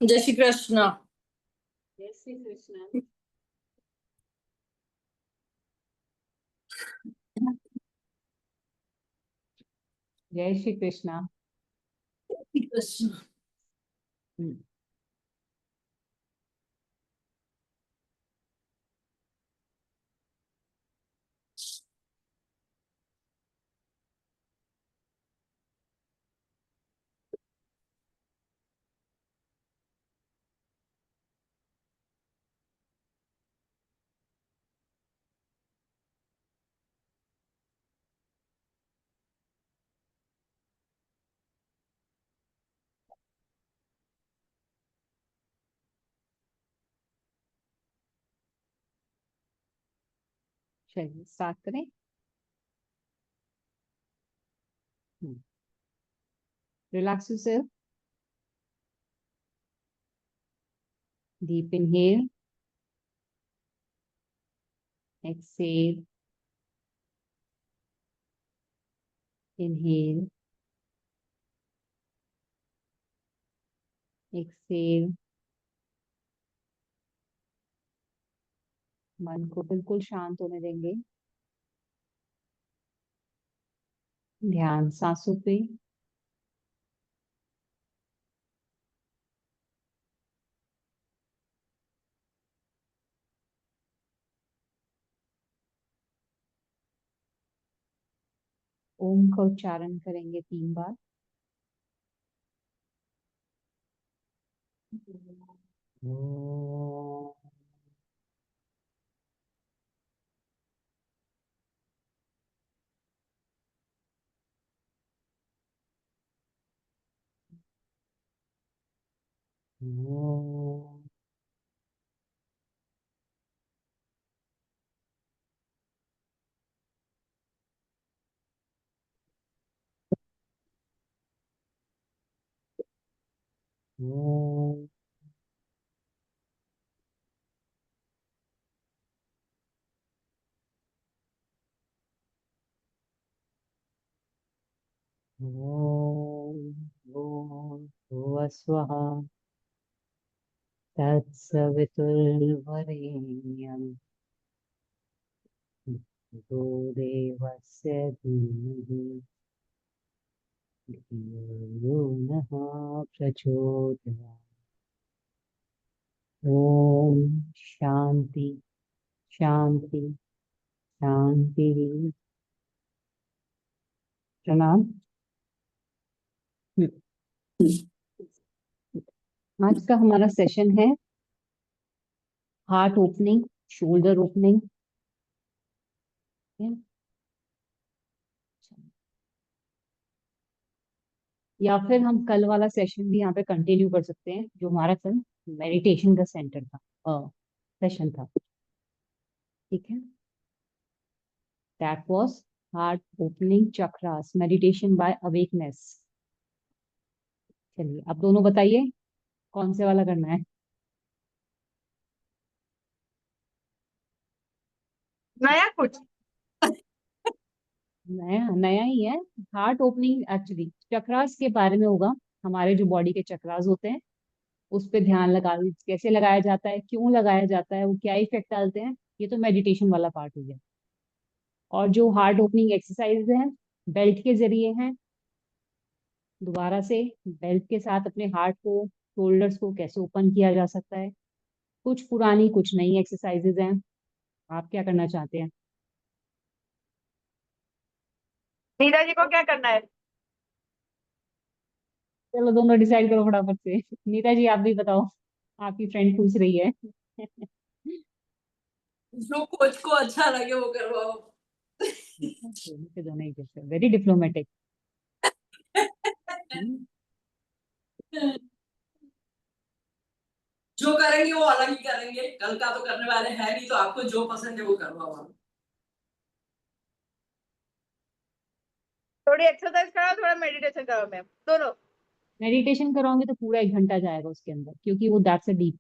जय श्री कृष्ण। जय श्री कृष्ण। जय श्री कृष्ण। कृष्ण। हम्म, चलिए स्टार्ट करें। Relax yourself. Deep inhale, exhale, inhale, exhale. मन को बिल्कुल शांत होने देंगे। ध्यान सांसों पे। ओम का उच्चारण करेंगे 3 बार। स्वः तत्सवितुर्वरेण्यं भर्गो देवस्य धीमहि धियो यो नः प्रचोदयात्। ओम शांति शांति शांति। प्रणाम। आज का हमारा सेशन है हार्ट ओपनिंग, शोल्डर ओपनिंग। या फिर हम कल वाला सेशन भी यहाँ पे कंटिन्यू कर सकते हैं, जो हमारा कल मेडिटेशन का सेंटर था, सेशन था। ठीक है, that was heart opening chakras meditation by awakeness. चलिए अब दोनों बताइए कौन से वाला करना है। नया कुछ। नया नया ही है। हार्ट ओपनिंग एक्चुअली चक्रास के बारे में होगा। हमारे जो बॉडी के चक्रास होते हैं उस पे ध्यान लगा, कैसे लगाया जाता है, क्यों लगाया जाता है, वो क्या इफेक्ट डालते हैं, ये तो मेडिटेशन वाला पार्ट हो गया। और जो हार्ट ओपनिंग एक्सरसाइज है बेल्ट के जरिए हैं। दोबारा से बेल्ट के साथ अपने हार्ट को, शोल्डर्स को कैसे ओपन किया जा सकता है। कुछ पुरानी कुछ नई एक्सरसाइजेज हैं। आप क्या करना चाहते हैं? नीता जी को क्या करना है? चलो दोनों डिसाइड करो फटाफट से। नीता जी आप भी बताओ, आपकी फ्रेंड पूछ रही है। जो कोच को अच्छा लगे वो करवाओ। दोनों ही कैसे, वेरी डिप्लोमेटिक। जो करेंगे वो अलग ही करेंगे, कल का तो करने वाले हैं नहीं, तो आपको जो पसंद है वो करवाओ। थोड़ी एक्सरसाइज कराओ, थोड़ा मेडिटेशन कराओ मैम, दोनों। मेडिटेशन कराओगे तो पूरा 1 घंटा जाएगा उसके अंदर, क्योंकि वो दैट्स अ डीप।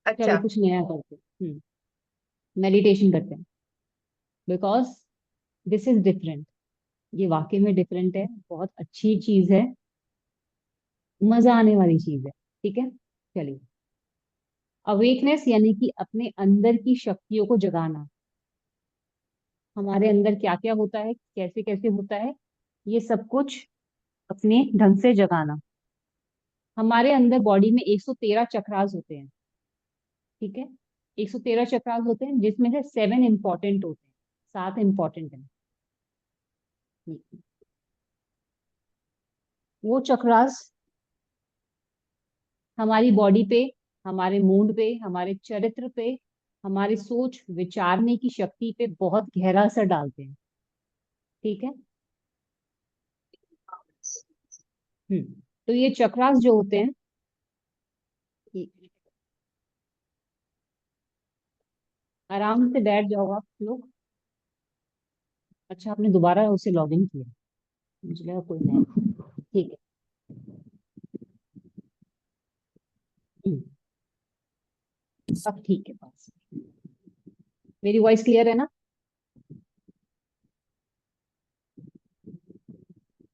चलो अच्छा। कुछ नया करते हैं। मेडिटेशन करते हैं, बिकॉज दिस इज डिफरेंट। ये वाकई में डिफरेंट है, बहुत अच्छी चीज है, मजा आने वाली चीज है। ठीक है, चलिए। अवेकनेस यानी कि अपने अंदर की शक्तियों को जगाना। हमारे अंदर क्या क्या होता है, कैसे कैसे होता है, ये सब कुछ अपने ढंग से जगाना। हमारे अंदर बॉडी में 113 चक्रास होते हैं। ठीक है, 113 चक्रास होते हैं, जिसमें से 7 इंपॉर्टेंट होते हैं, 7 इंपॉर्टेंट हैं। वो चक्रास हमारी बॉडी पे, हमारे मूड पे, हमारे चरित्र पे, हमारे सोच विचारने की शक्ति पे बहुत गहरा असर डालते हैं। ठीक है। तो ये चक्रास जो होते हैं, आराम से बैठ जाओ आप लोग। अच्छा, आपने दोबारा उसे लॉग इन किया, मुझे लगा कोई नहीं। ठीक है। हम्म, अब ठीक है बस। मेरी वॉइस क्लियर है ना?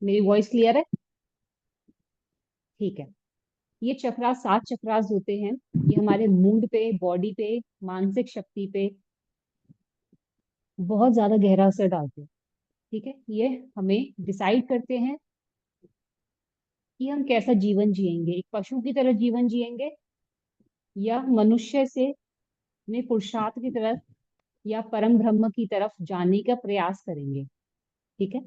मेरी वॉइस क्लियर है? ठीक है। ये चक्रास, 7 चक्रास होते हैं। ये हमारे मूड पे, बॉडी पे, मानसिक शक्ति पे बहुत ज्यादा गहरा असर डालते हैं। ठीक है, ये हमें डिसाइड करते हैं कि हम कैसा जीवन जिएंगे, एक पशु की तरह जीवन जिएंगे या मनुष्य से अपने पुरुषार्थ की तरफ या परम ब्रह्म की तरफ जाने का प्रयास करेंगे। ठीक है।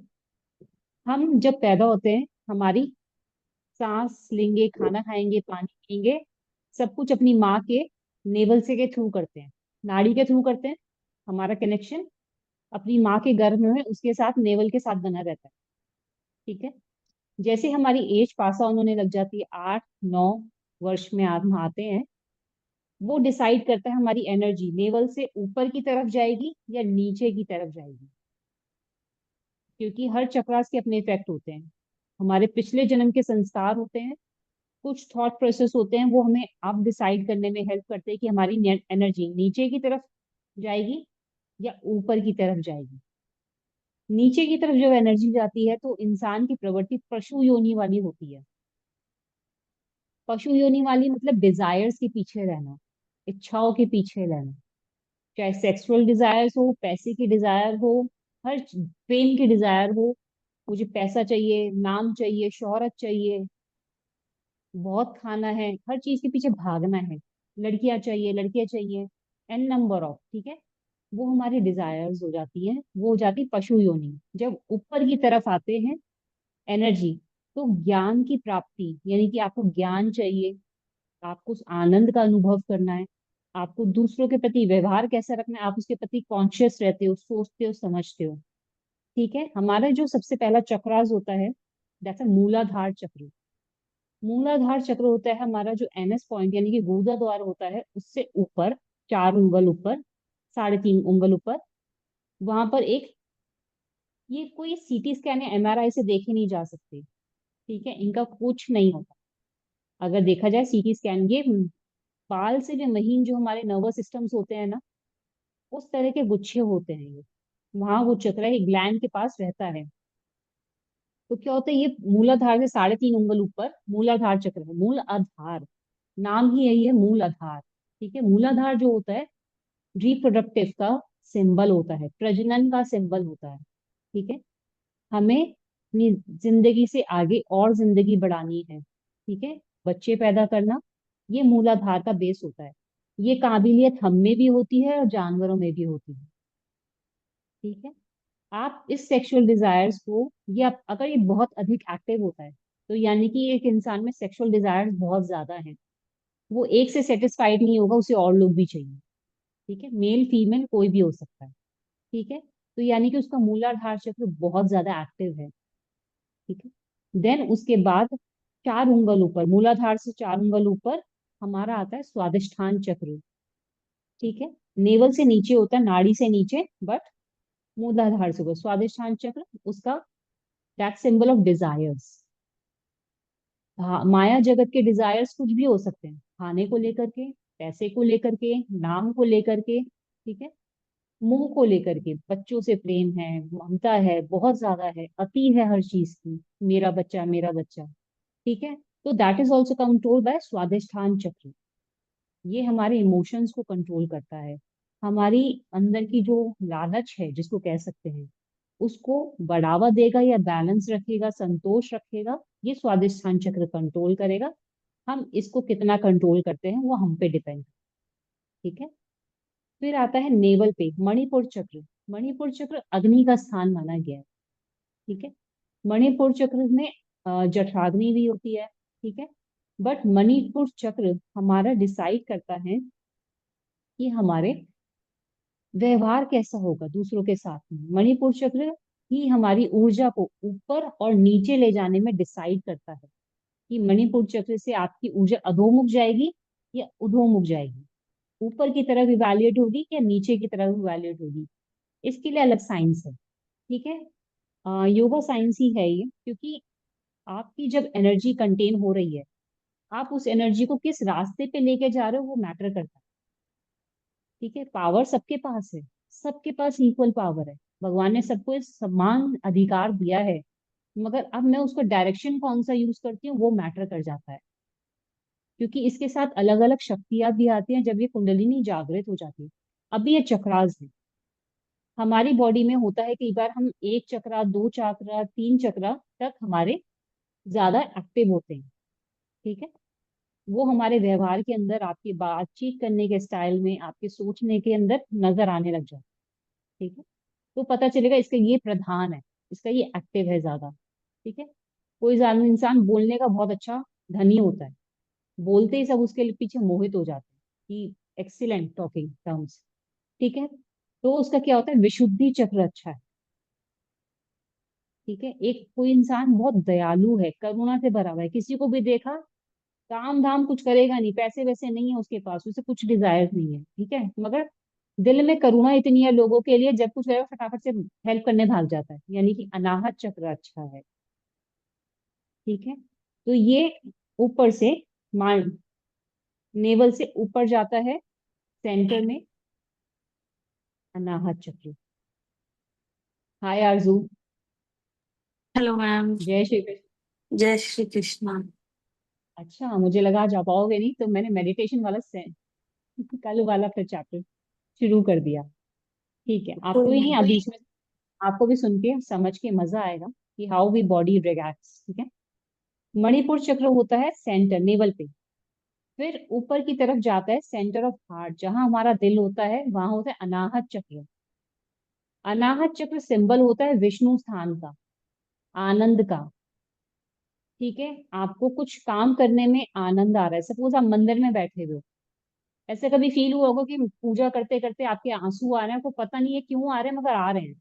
हम जब पैदा होते हैं, हमारी सांस लेंगे, खाना खाएंगे, पानी पिएंगे, सब कुछ अपनी माँ के नेवल से के थ्रू करते हैं, नाड़ी के थ्रू करते हैं। हमारा कनेक्शन अपनी माँ के गर्भ में उसके साथ, नेवल के साथ बना रहता है। ठीक है। जैसे हमारी एज पास ऑन होने लग जाती है, 8-9 वर्ष में हम आते हैं, वो डिसाइड करता है हमारी एनर्जी नेवल से ऊपर की तरफ जाएगी या नीचे की तरफ जाएगी। क्योंकि हर चक्रास के अपने इफेक्ट होते हैं, हमारे पिछले जन्म के संस्कार होते हैं, कुछ थॉट प्रोसेस होते हैं, वो हमें अब डिसाइड करने में हेल्प करते हैं कि हमारी एनर्जी नीचे की तरफ जाएगी या ऊपर की तरफ जाएगी। नीचे की तरफ जब एनर्जी जाती है तो इंसान की प्रवृत्ति पशु योनि वाली होती है। पशु योनि वाली मतलब डिजायर्स के पीछे रहना, इच्छाओं के पीछे रहना, चाहे सेक्सुअल डिजायर्स हो, पैसे की डिजायर हो, हर प्रेम की डिजायर हो। मुझे पैसा चाहिए, नाम चाहिए, शोहरत चाहिए, बहुत खाना है, हर चीज के पीछे भागना है, लड़कियां चाहिए, लड़कियां चाहिए, एन नंबर ऑफ। ठीक है, वो हमारी डिजायर्स हो जाती है, वो हो जाती पशु योनि। जब ऊपर की तरफ आते हैं एनर्जी, तो ज्ञान की प्राप्ति, यानी कि आपको ज्ञान चाहिए, आपको उस आनंद का अनुभव करना है, आपको दूसरों के प्रति व्यवहार कैसा रखना है, आप उसके प्रति कॉन्शियस रहते हो, सोचते हो, समझते हो। ठीक है। हमारा जो सबसे पहला चक्रास होता है, दैट्स अ मूलाधार चक्र। मूलाधार चक्र होता है हमारा जो एनएस पॉइंट यानी कि गुर्दा द्वार होता है, उससे ऊपर, 4 उंगल ऊपर, 3.5 उंगल ऊपर, वहां पर एक, ये कोई सीटी स्कैन या एमआरआई से देखे नहीं जा सकते। ठीक है, इनका कुछ नहीं होता। अगर देखा जाए सीटी स्कैन, ये बाल से भी महीन जो हमारे नर्वस सिस्टम्स होते हैं ना, उस तरह के गुच्छे होते हैं ये, वहां वो चक्र है, ग्लैंड के पास रहता है। तो क्या होता है, ये मूलाधार से 3.5 उंगल ऊपर मूलाधार चक्र है। मूल आधार, नाम ही यही है, मूल आधार। ठीक है, मूलाधार जो होता है रिप्रोडक्टिव का सिंबल होता है, प्रजनन का सिंबल होता है। ठीक है, हमें अपनी जिंदगी से आगे और जिंदगी बढ़ानी है। ठीक है, बच्चे पैदा करना, ये मूलाधार का बेस होता है। ये काबिलियत हम में भी होती है और जानवरों में भी होती है। ठीक है। आप इस सेक्सुअल डिजायर्स को, ये अगर ये बहुत अधिक एक्टिव होता है, तो यानी कि एक इंसान में सेक्सुअल डिजायर्स बहुत ज्यादा हैं, वो एक से सेटिस्फाइड नहीं होगा, उसे और लोग भी चाहिए। ठीक है, मेल फीमेल कोई भी हो सकता है। ठीक है, तो यानी कि उसका मूलाधार चक्र बहुत ज्यादा एक्टिव है। ठीक है। देन उसके बाद 4 उंगल ऊपर, मूलाधार से 4 उंगल ऊपर हमारा आता है स्वादिष्ठान चक्र। ठीक है, नेवल से नीचे होता है, नाड़ी से नीचे, बट मूलाधार से ऊपर स्वादिष्ठान चक्र, उसका दैट सिंबल ऑफ डिजायर्स। हाँ, माया जगत के डिजायर्स कुछ भी हो सकते हैं, खाने को लेकर के, पैसे को लेकर के, नाम को लेकर के। ठीक है, मोह को लेकर के, बच्चों से प्रेम है, ममता है, बहुत ज्यादा है, अति है हर चीज की, मेरा बच्चा, मेरा बच्चा। ठीक है, तो that is also control by Swadhisthana chakra. ये हमारे इमोशंस को कंट्रोल करता है, हमारी अंदर की जो लालच है जिसको कह सकते हैं, उसको बढ़ावा देगा या बैलेंस रखेगा, संतोष रखेगा, ये स्वादिष्ठान चक्र कंट्रोल करेगा। हम इसको कितना कंट्रोल करते हैं वो हम पे डिपेंड। ठीक है। फिर आता है नेवल पे मणिपुर चक्र। मणिपुर चक्र अग्नि का स्थान माना गया है। ठीक है। मणिपुर चक्र में जठराग्नि भी होती है। ठीक है। बट मणिपुर चक्र हमारा डिसाइड करता है कि हमारे व्यवहार कैसा होगा दूसरों के साथ में। मणिपुर चक्र ही हमारी ऊर्जा को ऊपर और नीचे ले जाने में डिसाइड करता है कि मणिपुर चक्र से आपकी ऊर्जा अधोमुख जाएगी या उधोमुख जाएगी, ऊपर की तरफ इवैल्यूएट होगी या नीचे की तरफ इवैल्यूएट होगी। इसके लिए अलग साइंस है। ठीक है। योगा साइंस ही है ये, क्योंकि आपकी जब एनर्जी कंटेन हो रही है, आप उस एनर्जी को किस रास्ते पे लेके जा रहे हो वो मैटर करता है। ठीक है। पावर सबके पास है, सबके पास इक्वल पावर है, भगवान ने सबको इस समान अधिकार दिया है, मगर अब मैं उसका डायरेक्शन कौन सा यूज करती हूँ वो मैटर कर जाता है। क्योंकि इसके साथ अलग अलग शक्तियां भी आती हैं जब ये कुंडलिनी जागृत हो जाती है। अभी ये चक्रास है, हमारी बॉडी में होता है कई बार हम एक चक्रा, दो चक्रा, तीन चक्रा तक हमारे ज्यादा एक्टिव होते हैं। ठीक है। वो हमारे व्यवहार के अंदर, आपकी बातचीत करने के स्टाइल में, आपके सोचने के अंदर नजर आने लग जाता है। ठीक है। तो पता चलेगा इसका ये प्रधान है, इसका ये एक्टिव है ज्यादा। ठीक है। कोई ज्यादा इंसान बोलने का बहुत अच्छा धनी होता है, बोलते ही सब उसके पीछे मोहित हो जाते हैं कि एक्सीलेंट टॉकिंग टर्म्स। ठीक है। तो उसका क्या होता है, विशुद्धि चक्र अच्छा है। ठीक है। एक कोई इंसान बहुत दयालु है, करुणा से भरा हुआ है, किसी को भी देखा काम धाम कुछ करेगा नहीं, पैसे वैसे नहीं है उसके पास, उसे कुछ डिजायर नहीं है। ठीक है। मगर दिल में करुणा इतनी है लोगों के लिए, जब कुछ रहेगा फटाफट से हेल्प करने भाग जाता है, यानी कि अनाहत चक्र अच्छा है। ठीक है। तो ये ऊपर से माइंड, नेवल से ऊपर जाता है सेंटर में अनाहत चक्र। हाय आरजू। Hello ma'am. जय श्री कृष्ण। जय श्री कृष्णा। अच्छा, मुझे लगा आज आप आओगे नहीं, तो मैंने मेडिटेशन वाला कल वाला फिर चैप्टर शुरू कर दिया। ठीक है। कोई आपको ही नहीं, आप नहीं। बीच में आपको भी सुन के समझ के मजा आएगा कि हाउ वी बॉडी रिएक्ट्स। ठीक है। मणिपुर चक्र होता है सेंटर, नेवल पे। फिर ऊपर की तरफ जाता है सेंटर ऑफ हार्ट, जहां हमारा दिल होता है, वहां होता है अनाहत चक्र। अनाहत चक्र सिंबल होता है विष्णु स्थान का, आनंद का। ठीक है। आपको कुछ काम करने में आनंद आ रहा है, सपोज आप मंदिर में बैठे हुए हो, ऐसे कभी फील हुआ होगा कि पूजा करते करते आपके आंसू आ रहे हैं, आपको पता नहीं है क्यों आ रहे हैं मगर आ रहे हैं,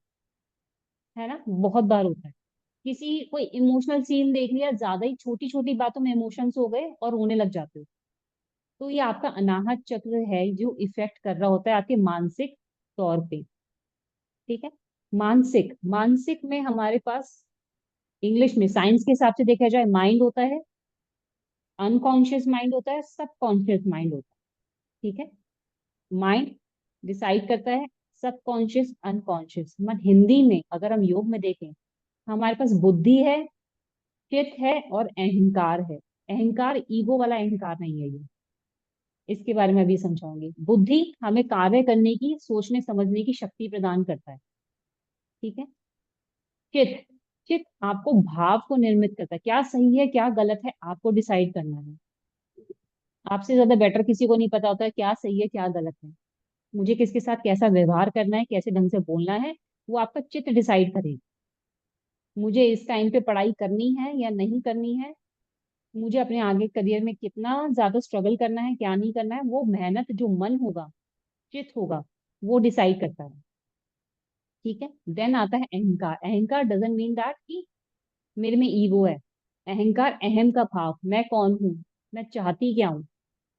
है ना, बहुत बार होता है। किसी कोई इमोशनल सीन देख लिया, ज्यादा ही छोटी छोटी बातों में इमोशंस हो गए और रोने लग जाते हो, तो ये आपका अनाहत चक्र है जो इफेक्ट कर रहा होता है आपके मानसिक तौर पे। ठीक है। मानसिक, मानसिक में हमारे पास इंग्लिश में साइंस के हिसाब से देखा जाए माइंड होता है, अनकॉन्शियस माइंड होता है, सबकॉन्शियस माइंड होता है। ठीक है। माइंड डिसाइड करता है सबकॉन्शियस अनकॉन्शियस। मतलब हिंदी में अगर हम योग में देखें, हमारे पास बुद्धि है, चित्त है और अहंकार है। अहंकार ईगो वाला अहंकार नहीं है ये, इसके बारे में अभी समझाऊंगी। बुद्धि हमें कार्य करने की, सोचने समझने की शक्ति प्रदान करता है। ठीक है। चित्त, चित्त आपको भाव को निर्मित करता है, क्या सही है क्या गलत है आपको डिसाइड करना है। आपसे ज्यादा बेटर किसी को नहीं पता होता है क्या सही है क्या गलत है, मुझे किसके साथ कैसा व्यवहार करना है, कैसे ढंग से बोलना है, वो आपका चित्त डिसाइड करेगा। मुझे इस टाइम पे पढ़ाई करनी है या नहीं करनी है, मुझे अपने आगे करियर में कितना ज्यादा स्ट्रगल करना है क्या नहीं करना है, वो मेहनत जो मन होगा, चित्त होगा, वो डिसाइड करता है। ठीक है। देन आता है अहंकार। अहंकार डजंट मीन दैट कि मेरे में ईगो है। अहंकार अहम का भाव, मैं कौन हूँ, मैं चाहती क्या हूँ,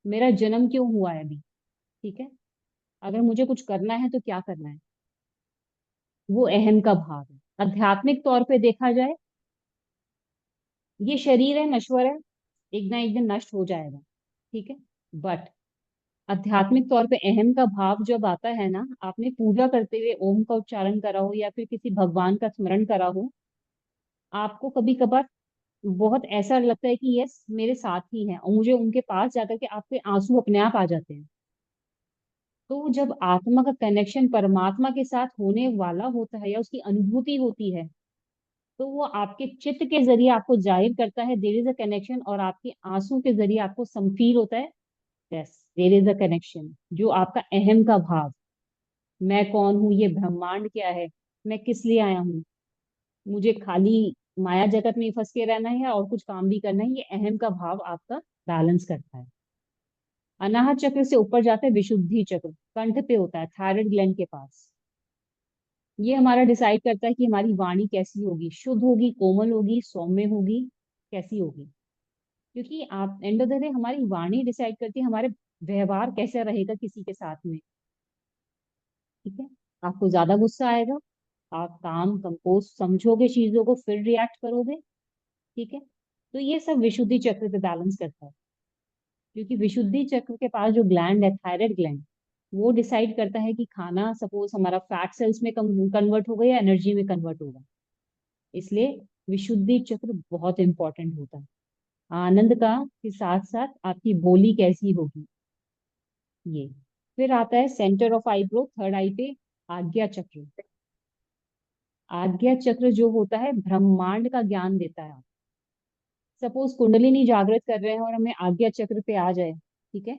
मेरा जन्म क्यों हुआ है अभी। ठीक है। अगर मुझे कुछ करना है तो क्या करना है, वो अहम का भाव है। आध्यात्मिक तौर पे देखा जाए, ये शरीर है, नश्वर है, एक ना एक दिन नष्ट हो जाएगा। ठीक है। बट आध्यात्मिक तौर पे अहम का भाव जब आता है ना, आपने पूजा करते हुए ओम का उच्चारण करा हो या फिर किसी भगवान का स्मरण करा हो, आपको कभी कभार बहुत ऐसा लगता है कि यस मेरे साथ ही हैं, और मुझे उनके पास जाकर के आपके आंसू अपने आप आ जाते हैं। तो जब आत्मा का कनेक्शन परमात्मा के साथ होने वाला होता है या उसकी अनुभूति होती है, तो वो आपके चित्त के जरिए आपको जाहिर करता है देयर इज अ कनेक्शन, और आपके आंसू के जरिए आपको फील होता है yes there is a connection. जो आपका अहम का भाव, मैं कौन हूँ, ये ब्रह्मांड क्या है, मैं किस लिए आया हूँ, मुझे खाली माया जगत में ही फंस के रहना है और कुछ काम भी करना है, ये अहम का भाव आपका बैलेंस करता है। अनाहत चक्र से ऊपर जाता है विशुद्धि चक्र, कंठ पे होता है, थायराइड ग्लैंड के पास। ये हमारा डिसाइड करता है कि हमारी वाणी कैसी होगी, शुद्ध होगी, कोमल होगी, सौम्य होगी, कैसी होगी। क्योंकि आप एंड ऑफ द डे हमारी वाणी डिसाइड करती है हमारे व्यवहार कैसा रहेगा किसी के साथ में। ठीक है, आपको ज्यादा गुस्सा आएगा, आप काम कंपोज समझोगे चीजों को फिर रिएक्ट करोगे। ठीक है, तो ये सब विशुद्धि चक्र पे बैलेंस करता है। क्योंकि विशुद्धि चक्र के पास जो ग्लैंड है, थायराइड ग्लैंड, वो डिसाइड करता है कि खाना सपोज हमारा फैट सेल्स में कन्वर्ट होगा या एनर्जी में कन्वर्ट होगा। इसलिए विशुद्धि चक्र बहुत इंपॉर्टेंट होता है। आनंद का के साथ साथ आपकी बोली कैसी होगी, ये। फिर आता है सेंटर ऑफ आईब्रो, थर्ड आई पे, आज्ञा चक्र। आज्ञा चक्र जो होता है ब्रह्मांड का ज्ञान देता है। सपोज कुंडलिनी जागृत कर रहे हैं और हमें आज्ञा चक्र पे आ जाए, ठीक है,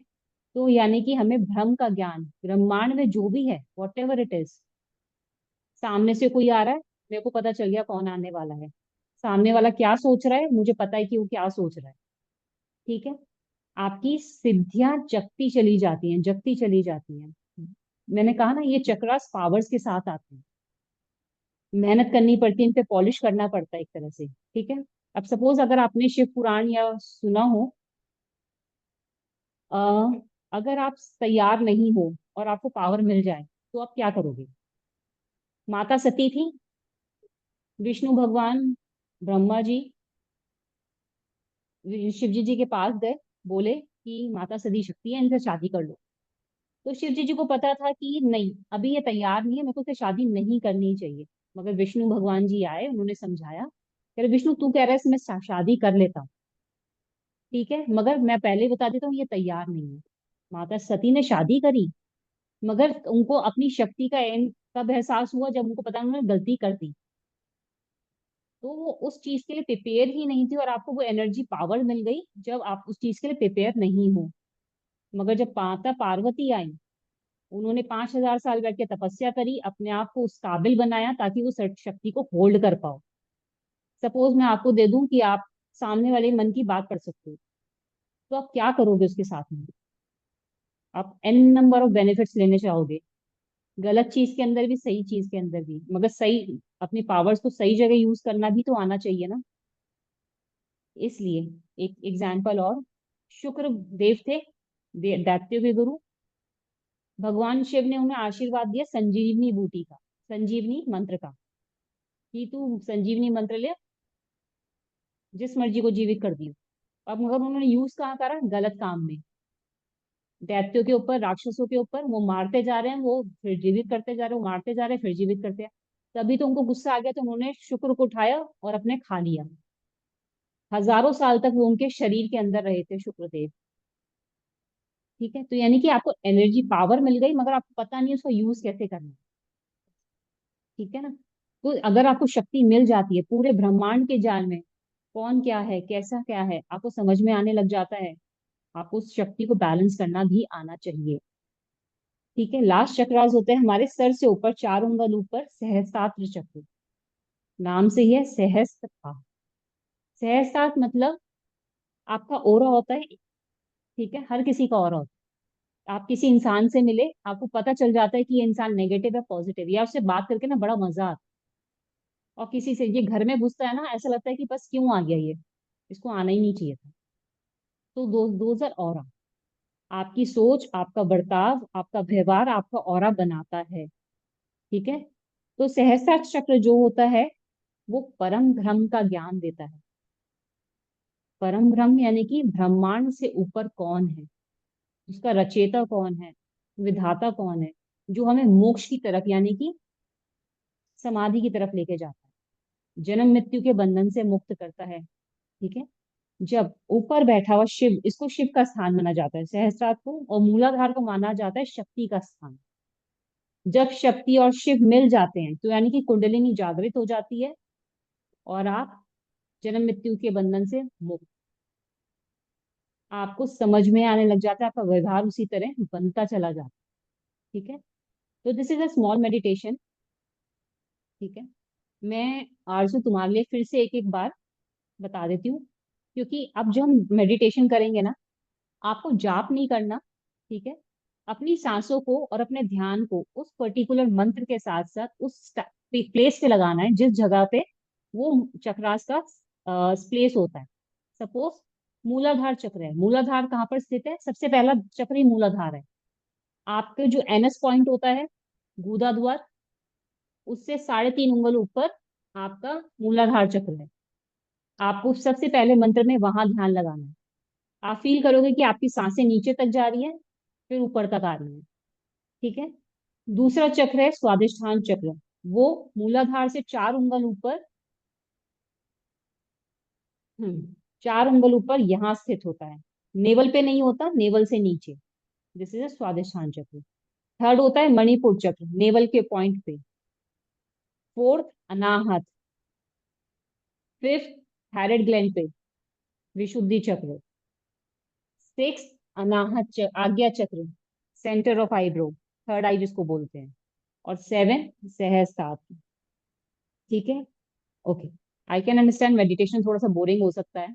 तो यानी कि हमें ब्रह्म का ज्ञान, ब्रह्मांड में जो भी है वॉट एवर इट इज, सामने से कोई आ रहा है, मेरे को पता चल गया कौन आने वाला है। सामने वाला क्या सोच रहा है, मुझे पता है कि वो क्या सोच रहा है। ठीक है, आपकी सिद्धियां जगती चली जाती हैं, जगती चली जाती हैं। मैंने कहा ना, ये चक्रास पावर्स के साथ आते हैं, मेहनत करनी पड़ती है, इन पे पॉलिश करना पड़ता है एक तरह से। ठीक है, अब सपोज अगर आपने शिव पुराण या सुना हो, अ, अगर आप तैयार नहीं हो और आपको पावर मिल जाए, तो आप क्या करोगे। माता सती थी, विष्णु भगवान, ब्रह्मा जी शिव जी के पास गए, बोले कि माता सती शक्ति है, इनसे शादी कर लो। तो शिव जी को पता था कि नहीं, अभी ये तैयार नहीं है, मेरे को इससे शादी नहीं करनी चाहिए। मगर विष्णु भगवान जी आए, उन्होंने समझाया, कह रहे विष्णु तू कह रहा है इसमें शादी कर लेता हूँ, ठीक है, मगर मैं पहले ही बता देता हूँ ये तैयार नहीं है। माता सती ने शादी करी, मगर उनको अपनी शक्ति का एंड कब एहसास हुआ, जब उनको पता उन्होंने गलती कर दी। तो वो उस चीज के लिए प्रिपेयर ही नहीं थी, और आपको वो एनर्जी पावर मिल गई जब आप उस चीज के लिए प्रिपेयर नहीं हो। मगर जब माता पार्वती आई, उन्होंने 5,000 साल बैठ के तपस्या करी, अपने आप को उस काबिल बनाया ताकि वो शक्ति को होल्ड कर पाओ। सपोज मैं आपको दे दूं कि आप सामने वाले मन की बात कर सकते हो, तो आप क्या करोगे उसके साथ में। आप एन नंबर ऑफ बेनिफिट्स लेने चाहोगे, गलत चीज के अंदर भी, सही चीज के अंदर भी, मगर सही अपनी पावर्स को सही जगह यूज करना भी तो आना चाहिए ना। इसलिए एक एग्जाम्पल और, शुक्र देव थे, दैत्यों के गुरु। भगवान शिव ने उन्हें आशीर्वाद दिया संजीवनी बूटी का, संजीवनी मंत्र का, कि तू संजीवनी मंत्र ले, जिस मर्जी को जीवित कर दियो। अब मगर उन्होंने यूज कहाँ करा, गलत काम में। दैत्यों के ऊपर, राक्षसों के ऊपर, वो मारते जा रहे हैं, वो फिर जीवित करते जा रहे हैं, वो मारते जा रहे हैं फिर जीवित करते हैं। तभी तो उनको गुस्सा आ गया, तो उन्होंने शुक्र को उठाया और अपने खा लिया। हजारों साल तक वो उनके शरीर के अंदर रहे थे शुक्रदेव। ठीक है, तो यानी कि आपको एनर्जी पावर मिल गई, मगर आपको पता नहीं उसको यूज कैसे करना है। ठीक है ना, तो अगर आपको शक्ति मिल जाती है, पूरे ब्रह्मांड के जाल में कौन क्या है, कैसा क्या है, आपको समझ में आने लग जाता है, आपको उस शक्ति को बैलेंस करना भी आना चाहिए। ठीक है, लास्ट चक्रास होते हैं हमारे सर से ऊपर, 4 उंगल ऊपर, सहस्त्रार चक्र। नाम से ही है सहस्त्र का। सहस्त्रार मतलब आपका ओरा होता है। ठीक है, हर किसी का ओरा होता है। आप किसी इंसान से मिले, आपको पता चल जाता है कि ये इंसान नेगेटिव है पॉजिटिव, या उससे बात करके ना बड़ा मजा आता है। और किसी से ये घर में घुसता है ना, ऐसा लगता है कि बस क्यों आ गया ये, इसको आना ही नहीं चाहिए था। तो दोज आर ऑरा। आपकी सोच, आपका बर्ताव, आपका व्यवहार आपका ऑरा बनाता है। ठीक है, तो सहस्त्र चक्र जो होता है, वो परम ब्रह्म का ज्ञान देता है। परम ब्रह्म यानी कि ब्रह्मांड से ऊपर कौन है, उसका रचयिता कौन है, विधाता कौन है, जो हमें मोक्ष की तरफ यानी कि समाधि की तरफ लेके जाता है, जन्म मृत्यु के बंधन से मुक्त करता है, ठीक है। जब ऊपर बैठा हुआ शिव, इसको शिव का स्थान माना जाता है सहस्त्रार को, और मूलाधार को माना जाता है शक्ति का स्थान। जब शक्ति और शिव मिल जाते हैं तो यानी कि कुंडलिनी जागृत हो जाती है और आप जन्म मृत्यु के बंधन से मुक्त, आपको समझ में आने लग जाता है, आपका व्यवहार उसी तरह बनता चला जाता है। ठीक है। तो this is a small meditation. ठीक है। मैं आरजू तुम्हारे लिए फिर से एक एक बार बता देती हूँ, क्योंकि अब जो हम मेडिटेशन करेंगे ना, आपको जाप नहीं करना। ठीक है। अपनी सांसों को और अपने ध्यान को उस पर्टिकुलर मंत्र के साथ साथ उस प्लेस पे लगाना है जिस जगह पे वो चक्रास का प्लेस होता है। सपोज मूलाधार चक्र है, मूलाधार कहाँ पर स्थित है? सबसे पहला चक्र ही मूलाधार है। आपके जो एनएस पॉइंट होता है, गुदा द्वार, उससे 3.5 उंगल ऊपर आपका मूलाधार चक्र है। आपको सबसे पहले मंत्र में वहां ध्यान लगाना है। आप फील करोगे कि आपकी सांसें नीचे तक जा रही है, फिर ऊपर तक आ रही है। ठीक है। दूसरा चक्र है स्वादिष्ठान चक्र। वो मूलाधार से 4 उंगल ऊपर, 4 उंगल ऊपर यहाँ स्थित होता है। नेवल पे नहीं होता, नेवल से नीचे। दिस इज स्वादिष्ठान चक्र। थर्ड होता है मणिपुर चक्र, नेवल के पॉइंट पे। फोर्थ अनाहत। फिफ्थ थायराइड ग्लैंड पे, विशुद्धि चक्र। सिक्स अनाहत आज्ञा चक्र, सेंटर ऑफ आईब्रो, थर्ड आई जिसको बोलते हैं। और सेवन सहस्त्रार। ठीक है। Okay. I can understand meditation थोड़ा सा बोरिंग हो सकता है।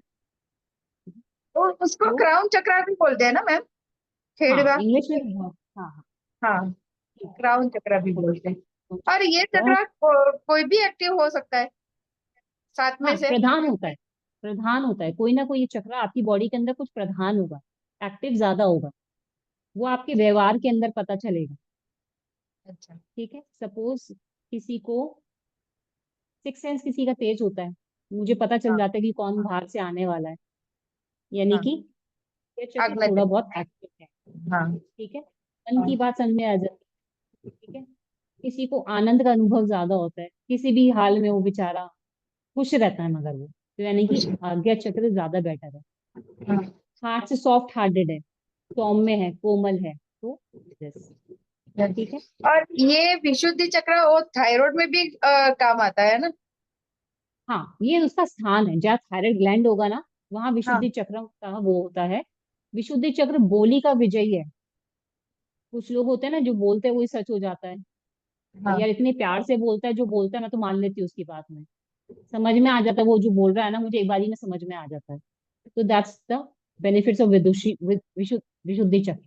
तो उसको तो क्राउन चक्रा भी बोलते हैं ना मैम? हाँ, खेड़वा। इंग्लिश में भी बहुत, हाँ हाँ, हाँ, ठीक है। क्राउन चक्रा भी ओके। बोलते हैं। तो और ये बहुत, चक्रा कोई भी एक्टिव हो सकता है साथ हाँ में से? प्रधान होता है, प्रधान होता है, कोई ना कोई ये चक्र आपकी बॉडी के अंदर कुछ प्रधान होगा, एक्टिव ज्यादा होगा, वो आपके व्यवहार के अंदर पता चलेगा। अच्छा। ठीक है। सपोज किसी को सिक्स सेंस किसी का तेज होता है, मुझे पता चल हाँ जाता है कि कौन बाहर से आने वाला है, यानी हाँ। कि ये चक्र अगला थोड़ा बहुत चक्र। एक्टिव है। हाँ ठीक है। मन की हाँ। बात समझ में आ जाती है। ठीक है। किसी को आनंद का अनुभव ज्यादा होता है, किसी भी हाल में वो बेचारा खुश रहता है, मगर वो तो यानी कि खुश। आज्ञा चक्र ज्यादा बेटर है। हाँ। हार्ट से सॉफ्ट हार्टेड है, सौम्य है, कोमल है, तो this। ठीक है। और ये विशुद्धि चक्र वो थायराइड में भी काम आता है ना? हाँ, ये उसका स्थान है जहाँ थायराइड ग्लैंड होगा ना, वहां हाँ विशुद्धि चक्र का वो होता है। विशुद्धि चक्र बोली का विजयी है। कुछ लोग होते हैं ना जो बोलते हैं वही सच हो जाता है, हाँ। यार इतने प्यार से बोलता है, जो बोलता है मैं तो मान लेती हूँ उसकी बात में, समझ में आ जाता है वो जो बोल रहा है ना, मुझे एक बारी में समझ में आ जाता है। तो दैट्स द बेनिफिट्स ऑफ विदुषी विशुद्धि चक्र।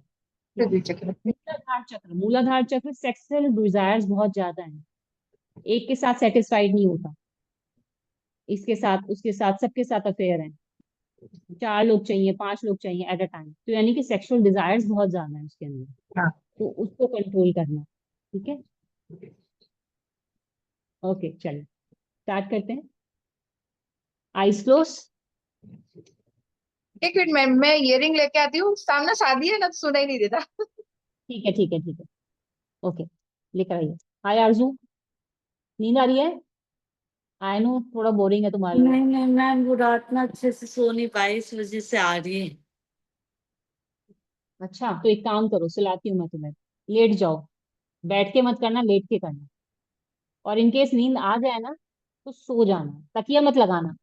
ठीक है। विशुद्धि चक्र। मूलाधार चक्र, मूलाधार चक्र सेक्सुअल डिजायर्स बहुत ज्यादा हैं, एक के साथ सेटिस्फाइड नहीं होता, इसके साथ उसके साथ सबके साथ अफेयर है, 4 लोग चाहिए, 5 लोग चाहिए एट अ टाइम, तो यानी कि सेक्सुअल डिजायर्स बहुत ज्यादा है उसके अंदर। हाँ। तो उसको कंट्रोल करना। ठीक है। ओके, चलिए स्टार्ट करते हैं। Eyes close. एक मिनट मैम, मैं इयरिंग लेके आती हूँ, सामने शादी है ना तो सुनाई नहीं देता। ठीक है, ठीक है, ठीक है। ओके, लेकर आइए। हाय आरजू, नींद आ रही है? आई नो थोड़ा बोरिंग है तुम्हारे लिए। नहीं नहीं मैम, वो रात में अच्छे से सो नहीं पाई, इस वजह से आ रही है। अच्छा, तो एक काम करो, सुलाती हूँ मैं तुम्हें, लेट जाओ। बैठ के मत करना, लेट के करना। और इनकेस नींद आ जाए ना तो सो जाना, तकिया मत लगाना।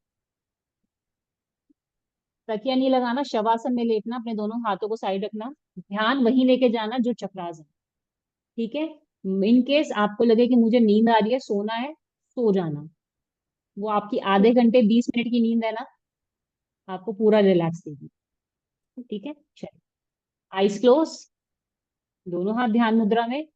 तकिया नहीं लगाना, शवासन में लेटना, अपने दोनों हाथों को साइड रखना, ध्यान वहीं लेके जाना जो चक्रास है। ठीक है। इन केस आपको लगे कि मुझे नींद आ रही है, सोना है, सो जाना। वो आपकी आधे घंटे 20 मिनट की नींद है ना, आपको पूरा रिलैक्स देगी। ठीक है। चलिए, आइस क्लोज, दोनों हाथ ध्यान मुद्रा में।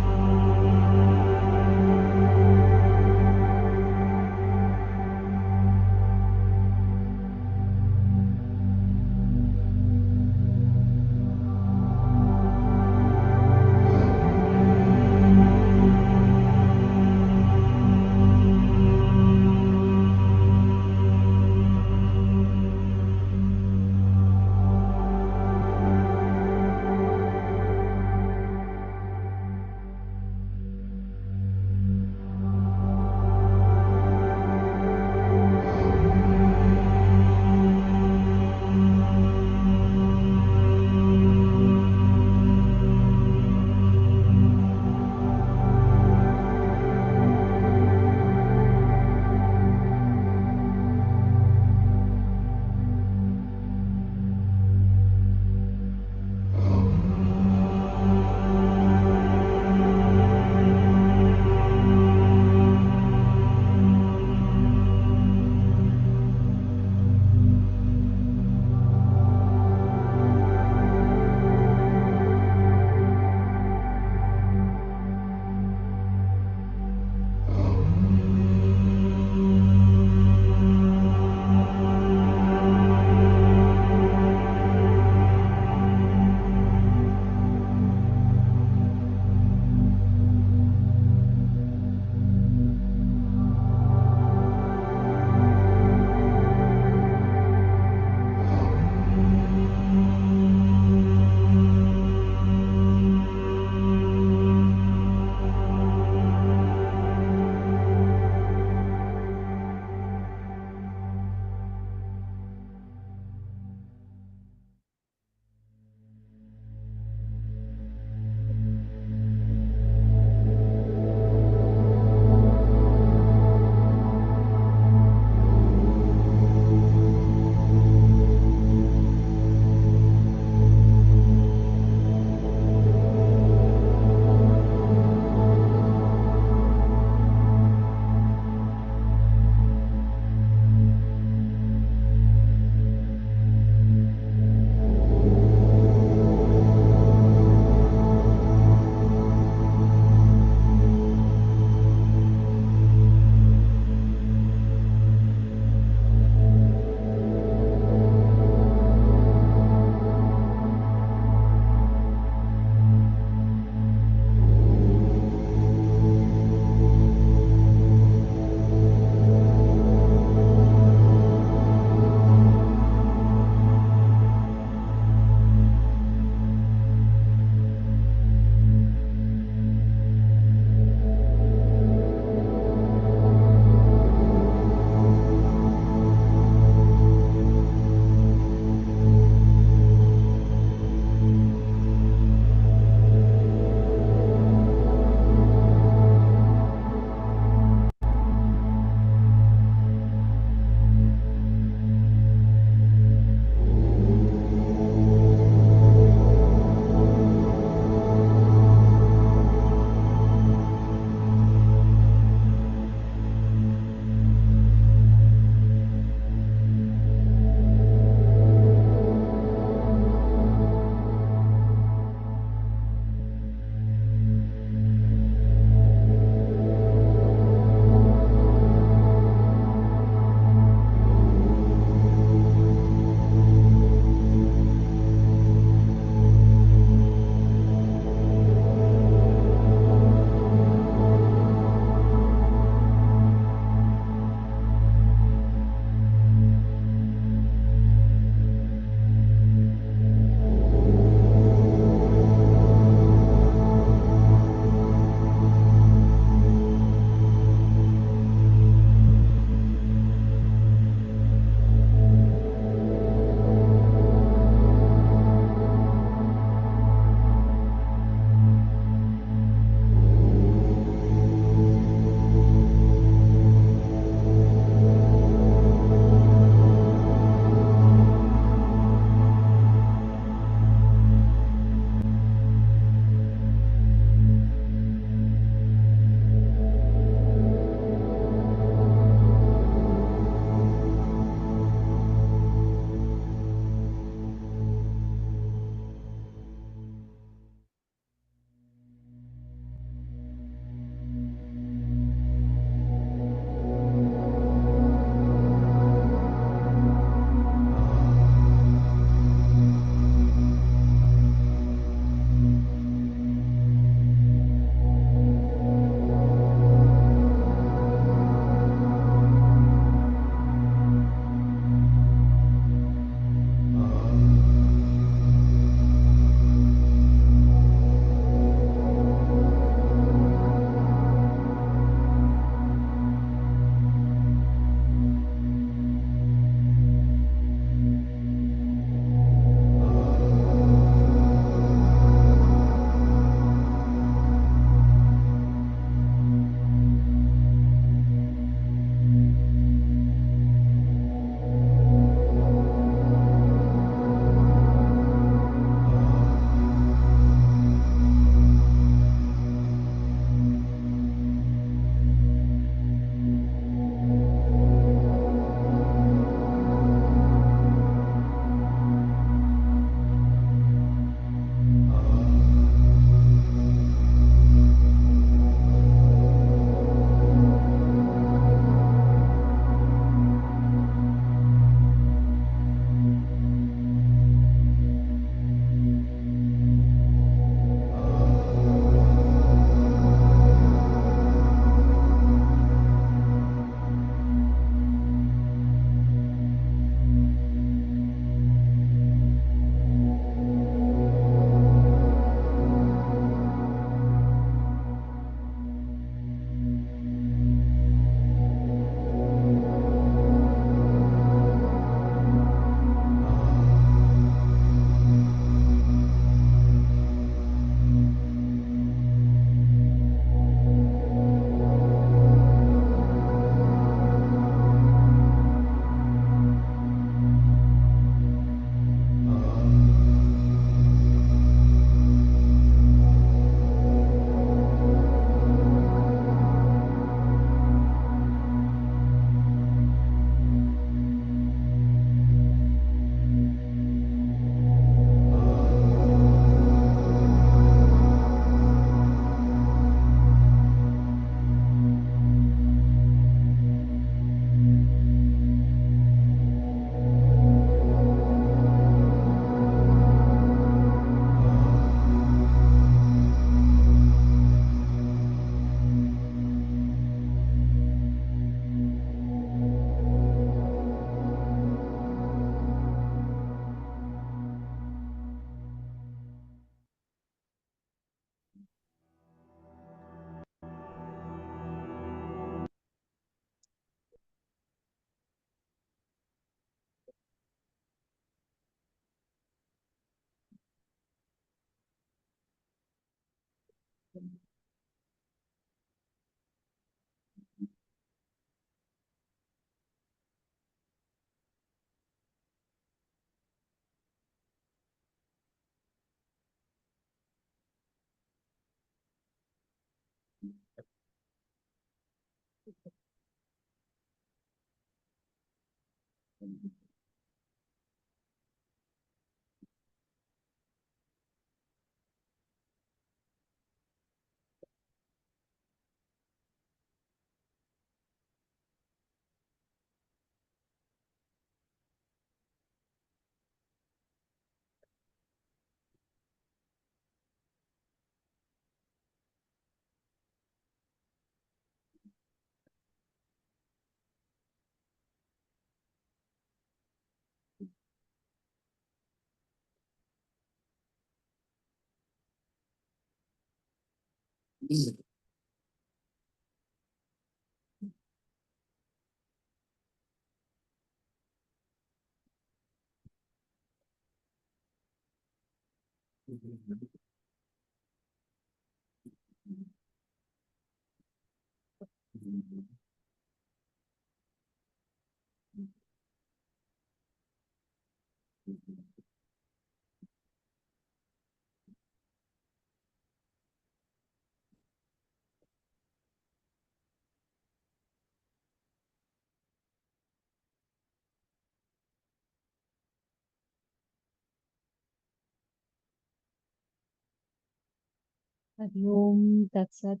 हरिओम तत्सत।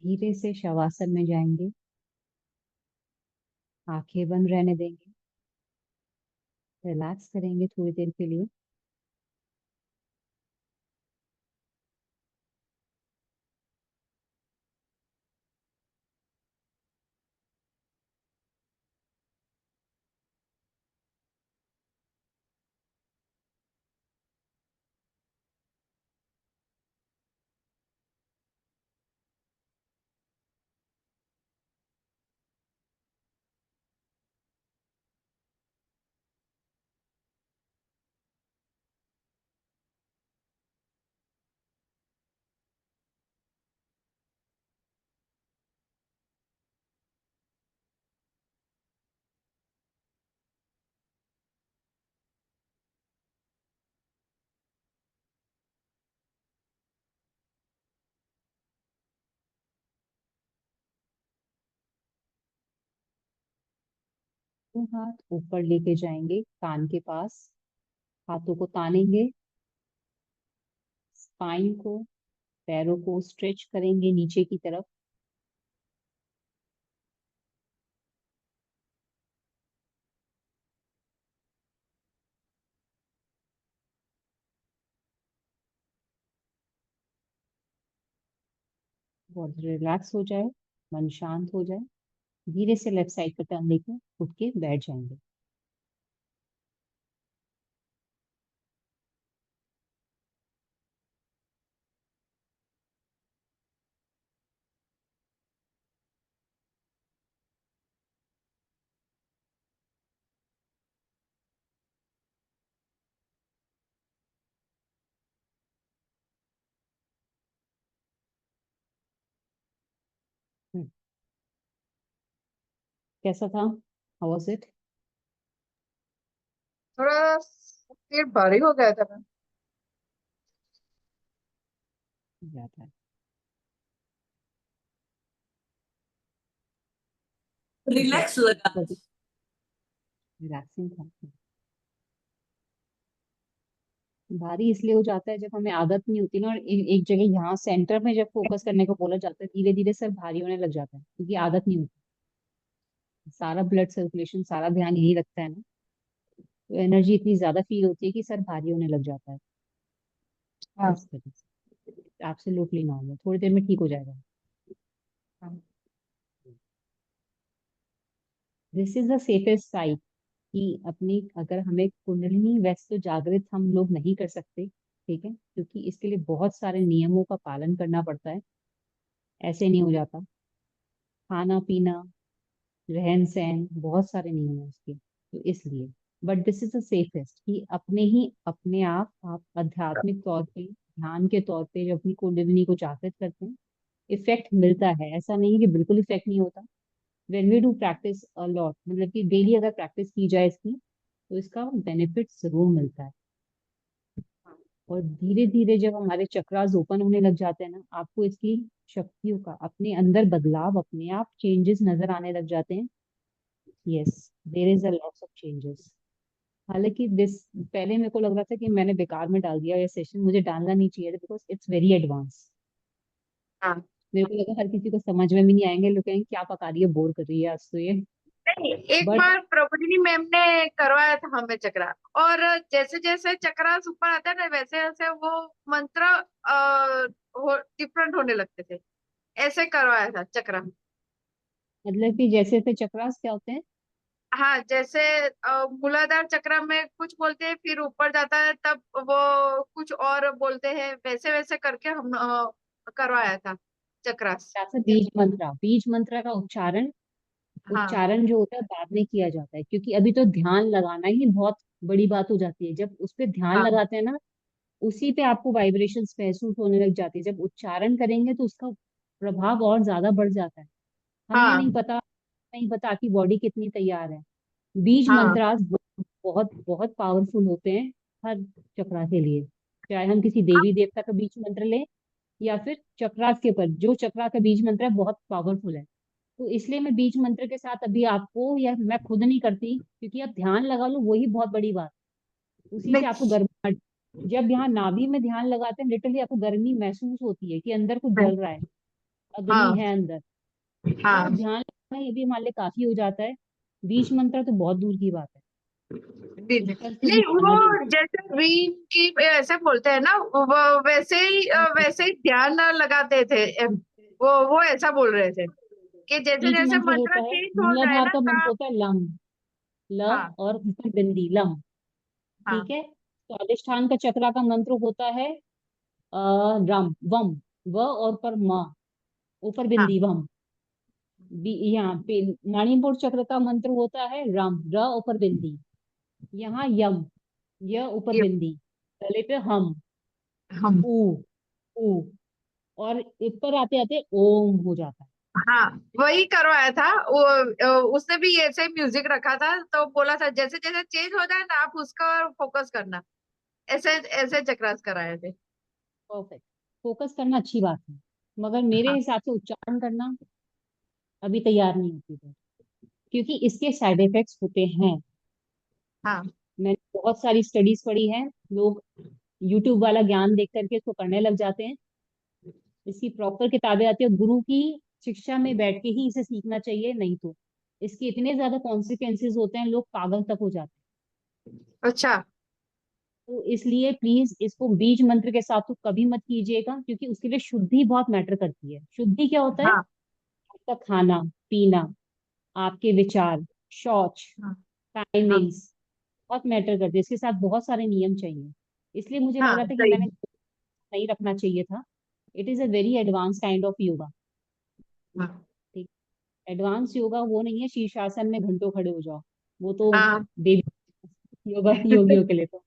धीरे से शवासन में जाएंगे, आंखें बंद रहने देंगे, रिलैक्स करेंगे थोड़ी देर के लिए। तो हाथ ऊपर लेके जाएंगे कान के पास, हाथों को तानेंगे, स्पाइन को, पैरों को स्ट्रेच करेंगे नीचे की तरफ। बॉडी रिलैक्स हो जाए, मन शांत हो जाए, धीरे से लेफ्ट साइड पर टर्न लेके उठ के बैठ जाएंगे। हम्म, कैसा था? How was it? थोड़ा सिर भारी हो गया था मैम। जाता है। रिलैक्स लगा। रिलैक्सिंग था। भारी इसलिए हो जाता है जब हमें आदत नहीं होती ना, और एक जगह यहाँ सेंटर में जब फोकस करने को बोला जाता है, धीरे धीरे सर भारी होने लग जाता है क्योंकि आदत नहीं होती। सारा ब्लड सर्कुलेशन, सारा ध्यान यही रखता है ना, तो एनर्जी इतनी ज्यादा फील होती है कि सर भारी होने लग जाता है। हाँ। इस तरह से एब्सोल्युटली नॉर्मल, थोड़ी देर में ठीक हो जाएगा। हाँ। This is the safest side कि अपनी, अगर हमें कुंडलिनी वैसे तो जागृत हम लोग नहीं कर सकते, ठीक है, क्योंकि इसके लिए बहुत सारे नियमों का पालन करना पड़ता है, ऐसे नहीं हो जाता। खाना पीना, रहन सहन, बहुत सारे नियम है उसके, तो इसलिए but this is the safest कि अपने आप आध्यात्मिक तौर पे, ध्यान के तौर पे जब अपनी कुंडलिनी को जागृत करते हैं, इफेक्ट मिलता है। ऐसा नहीं है कि बिल्कुल इफेक्ट नहीं होता। When we do practice a lot, मतलब कि डेली अगर प्रैक्टिस की जाए इसकी, तो इसका बेनिफिट जरूर मिलता है। और धीरे धीरे जब हमारे चक्रास ओपन होने लग जाते हैं ना, आपको इसकी शक्तियों का अपने अंदर बदलाव, अपने आप चेंजेस नजर आने लग जाते हैं। Yes, there is a lots of changes. हालांकि दिस, पहले मेरे को लग रहा था कि मैंने बेकार में डाल दिया ये सेशन, मुझे डालना नहीं चाहिए था, बिकॉज इट्स वेरी एडवांस। हाँ। मेरे को लगा हर किसी को समझ में भी नहीं आएंगे, लोग कहेंगे क्या पका रही है, बोर कर रही है आज तो ये। नहीं, एक बट बार प्रबोधिनी मैम ने करवाया था हमें चक्रा, और जैसे जैसे चक्रा ऊपर आता है ना, वैसे वैसे वो मंत्र डिफरेंट होने लगते थे। ऐसे करवाया था चक्रा। मतलब कि जैसे थे चक्रास क्या होते हैं? हाँ, जैसे मूलाधार चक्र में कुछ बोलते हैं, फिर ऊपर जाता है तब वो कुछ और बोलते हैं, वैसे वैसे करके हम करवाया था चक्रास। जैसे बीज मंत्र का उच्चारण, हाँ उच्चारण जो होता है बाद में किया जाता है, क्योंकि अभी तो ध्यान लगाना ही बहुत बड़ी बात हो जाती है। जब उस पे ध्यान हाँ लगाते हैं ना, उसी पे आपको वाइब्रेशंस महसूस होने लग जाती है। जब उच्चारण करेंगे तो उसका प्रभाव और ज्यादा बढ़ जाता है। हमें हाँ नहीं पता कि बॉडी कितनी तैयार है। बीज हाँ मंत्रास बहुत बहुत पावरफुल होते हैं हर चक्रा के लिए। चाहे हम किसी देवी देवता का बीज मंत्र लें, या फिर चक्रास के पर जो चक्रा का बीज मंत्र है बहुत पावरफुल है। तो इसलिए मैं बीज मंत्र के साथ अभी आपको, या मैं खुद नहीं करती, क्योंकि आप ध्यान लगा लो वही बहुत बड़ी बात। उसी से आपको नहीं गर्मी, जब यहाँ नाभि में ध्यान लगाते हैं, लिटरली आपको गर्मी महसूस होती है कि अंदर कुछ जल रहा है, अग्नि हाँ है अंदर। तो हाँ। ध्यान लगाना ये भी हमारे लिए काफी हो जाता है। बीज मंत्र तो बहुत दूर की बात है, दीदी, उस पर तो नहीं ध्यान वो ही नहीं। जैसे रीम की ऐसे बोलते हैं ना, वो वैसे ही ध्यान लगाते थे। वो ऐसा बोल रहे थे कि जैसे बीज जैसे मंत्र मंत्र होता है, चेंज हो जाए मूलाधार ना का मंत्र का। होता है लम, ल हाँ और ऊपर बिंदी लम। ठीक हाँ है। तो अधिष्ठान का चक्रा का मंत्र होता है रम वम, व और ऊपर म, ऊपर हाँ बिंदी वम। यहाँ पे मणिपुर चक्र का मंत्र होता है रम, र ऊपर बिंदी। यहाँ यम, य ऊपर ये बिंदी। गले पे हम, हम। ऊ, ऊ। और ऊपर आते आते ओम हो जाता है। हाँ, वही करवाया था वो। उसने भी ऐसे म्यूजिक रखा था, तो बोला था जैसे जैसे चेंज हो जाए ना, आप उसका फोकस करना। ऐसे ऐसे चक्रास कराए थे। परफेक्ट। फोकस करना अच्छी बात है, मगर मेरे हाँ हिसाब से उच्चारण करना अभी तैयार नहीं होती है, क्योंकि इसके साइड इफेक्ट्स होते हैं। हाँ मैंने बहुत सारी स्टडीज पढ़ी है। लोग यूट्यूब वाला ज्ञान देख करके इसको करने लग जाते हैं। इसकी प्रॉपर किताबें आती है, गुरु की शिक्षा में बैठ के ही इसे सीखना चाहिए, नहीं तो इसके इतने ज्यादा कॉन्सिक्वेंसेज होते हैं, लोग पागल तक हो जाते हैं। अच्छा। तो इसलिए प्लीज इसको बीज मंत्र के साथ तो कभी मत कीजिएगा, क्योंकि उसके लिए शुद्धि बहुत मैटर करती है। शुद्धि क्या होता है? हाँ आपका खाना पीना, आपके विचार, शौच, हाँ हाँ टाइमिंग्स बहुत मैटर करते हैं। इसके साथ बहुत सारे नियम चाहिए। इसलिए मुझे लग हाँ रहा था कि सही मैंने में। नहीं रखना चाहिए था। It is a very advance kind of yoga. हाँ ठीक। एडवांस योगा वो नहीं है शीर्षासन में घंटों खड़े हो जाओ, वो तो हाँ। बेबी योगा योगियों के लिए तो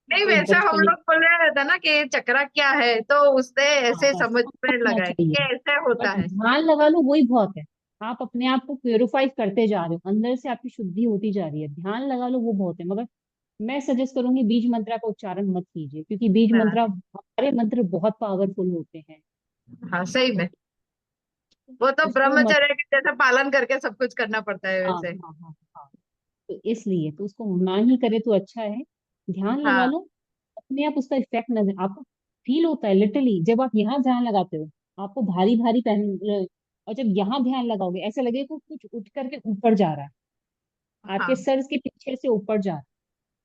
नहीं, वो वैसे हम बचपन ही। लोग बोल रहे थे ना कि चक्रा क्या है, तो उसने हाँ ऐसे बस समझ में समझना लगा कि चाहिए। ऐसे होता बट है। ध्यान लगा लो वही बहुत है। आप अपने आप को प्योरीफाई करते जा रहे हो, अंदर से आपकी शुद्धि होती जा रही है। ध्यान लगा लो वो बहुत है, मगर मैं सजेस्ट करूंगी बीज मंत्रा का उच्चारण मत कीजिए, क्योंकि बीज हाँ मंत्रा, हमारे मंत्र बहुत पावरफुल होते हैं। हाँ सही में। वो तो उसको मत। ब्रह्मचर्य के जैसा पालन करके सब कुछ करना पड़ता है हाँ वैसे। हाँ हाँ हाँ। तो इसलिए तो उसको ना ही करे तो अच्छा है। ध्यान लगा हाँ लो, अपने आप उसका इफेक्ट नजर आपको फील होता है। लिटरली जब आप यहाँ ध्यान लगाते हो, आपको भारी भारी पहन, और जब यहाँ ध्यान लगाओगे ऐसा लगेगा कि कुछ उठ करके ऊपर जा रहा है, आपके हाँ। सर के पीछे से ऊपर जा रहा है।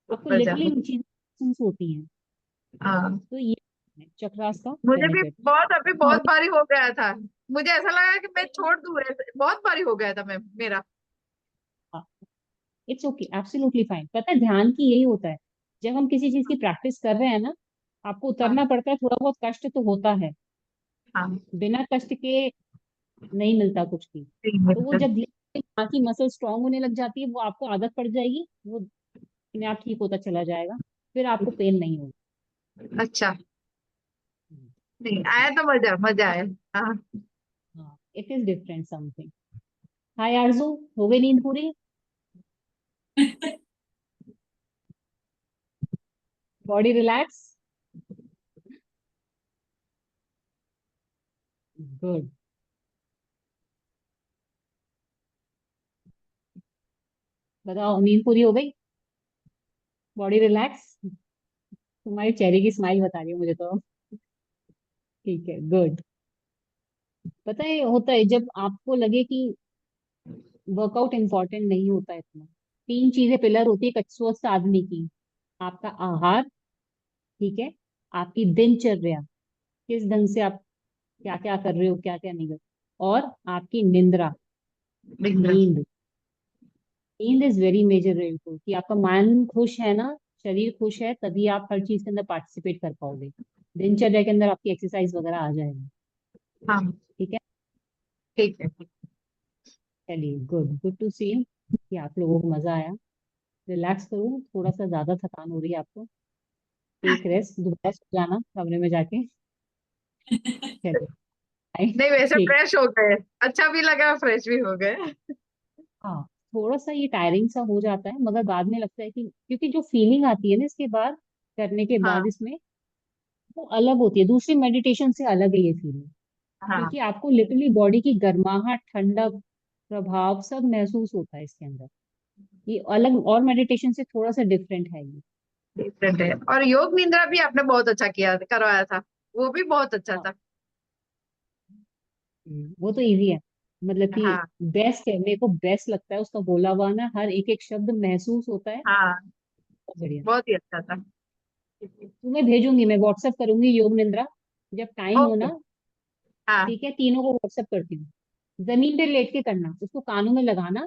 आपको ऊपर लिटरली जाओ। इन चीजें महसूस होती हैं। हाँ। तो ये है चक्रास का मुझे भी बेनिफिट। बहुत अभी हाँ, बहुत भारी हो गया था। मुझे ऐसा लगा कि मैं छोड़ दूं, ऐसे बहुत भारी हो गया था मैं मेरा। It's okay, absolutely fine. पता है ध्यान की यही होता है, जब हम किसी चीज की प्रैक्टिस कर रहे हैं ना, आपको हाँ उतरना पड़ता है, थोड़ा बहुत कष्ट तो होता है। हाँ। बिना कष्ट के नहीं मिलता कुछ भी। तीन तो वो मिनट। जब धीरे धीरे यहाँ की मसल स्ट्रांग होने लग जाती है, वो आपको आदत पड़ जाएगी, वो अपने आप ठीक होता चला जाएगा, फिर आपको पेन नहीं होगा। अच्छा, नहीं आया तो मजा मजा आया। हाँ। हाँ, इट इज डिफरेंट समथिंग। हाय आरजू, हो गई नींद पूरी? Body relax? गुड। बताओ, नींद पूरी हो गई? Body relax? तुम्हारी चेहरे की स्माइल बता रही है मुझे तो। ठीक है, गुड। पता है होता है जब आपको लगे कि वर्कआउट इंपॉर्टेंट नहीं होता है इतना। तीन चीजें पिलर होती है एक स्वस्थ आदमी की। आपका आहार, ठीक है, आपकी दिनचर्या, किस ढंग से आप क्या क्या कर रहे हो, क्या क्या नहीं कर रहे हो, और आपकी निंद्रा, बिल्कुल। नींद। नींद इज वेरी मेजर रोल कि आपका मन खुश है ना, शरीर खुश है, तभी आप हर चीज के अंदर पार्टिसिपेट कर पाओगे। दिनचर्या के अंदर आपकी एक्सरसाइज वगैरह आ जाएगी। हाँ। ठीक है। ठीक है। चलिए, गुड गुड टू सी कि आप लोगों को मजा आया। रिलैक्स करो, थोड़ा सा ज्यादा थकान हो रही है आपको, टेक रेस्ट, दोबारा सो जाना कमरे में जाके। चलिए, बाय। नहीं वैसे ठीक। फ्रेश हो गए, अच्छा भी लगा, फ्रेश भी हो गए। हाँ, थोड़ा सा ये टायरिंग सा हो जाता है, मगर बाद में लगता है कि क्योंकि जो फीलिंग आती है ना इसके बाद, करने के बाद हाँ। इसमें, वो अलग होती है, दूसरी मेडिटेशन से अलग है ये फीलिंग। हाँ। क्योंकि आपको लिटरली बॉडी की गर्माहट, ठंडक, प्रभाव सब महसूस होता है इसके अंदर। ये अलग और मेडिटेशन से थोड़ा सा डिफरेंट है ये। डिफरेंट है। और योग निद्रा भी आपने बहुत अच्छा किया, करवाया था, वो भी बहुत अच्छा हाँ, था। वो तो इजी है, मतलब कि हाँ। बेस्ट है, मेरे को बेस्ट लगता है उसका बोला हुआ ना, हर एक एक शब्द महसूस होता है। हाँ, बहुत बढ़िया। बहुत ही अच्छा था। तुम्हें भेजूंगी, मैं व्हाट्सअप करूंगी योग निंद्रा, जब टाइम हो ओके। ना। हाँ। ठीक है, तीनों को व्हाट्सअप करती हूँ। जमीन पे लेट के करना, उसको कानों में लगाना,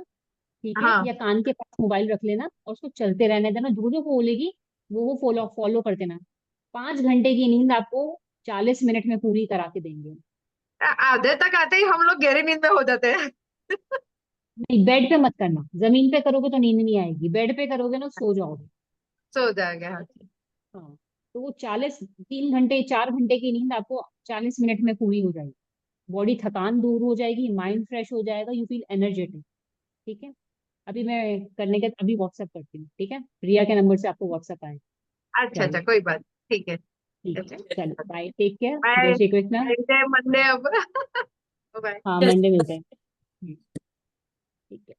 ठीक है, हाँ। या कान के पास मोबाइल रख लेना और उसको चलते रहने देना, जो जो बोलेगी वो फॉलो फॉलो कर देना। 5 घंटे की नींद आपको 40 मिनट में पूरी करा के देंगे। आधे तक आते ही हम लोग गहरी नींद में हो जाते हैं। नहीं, बेड पे मत करना, जमीन पे करोगे तो नींद नहीं आएगी, बेड पे करोगे ना सो जाओगे। सो जाएगा, हाँ। हाँ, तो वो 3 घंटे 4 घंटे की नींद आपको 40 मिनट में पूरी हो जाएगी। बॉडी थकान दूर हो जाएगी, माइंड फ्रेश हो जाएगा, यू फील एनर्जेटिक। ठीक है। अभी मैं करने के अभी व्हाट्सएप करती हूँ, ठीक है, प्रिया के नंबर से आपको व्हाट्सएप आए। अच्छा अच्छा, चलिए, कोई बात, ठीक है। ठीक है, अच्छा। चलो बाय, टेक केयर, जय बाय। श्री कृष्णा। मिलते हैं मंडे अब। बाय। हाँ, मंडे मिलते हैं। ठीक है।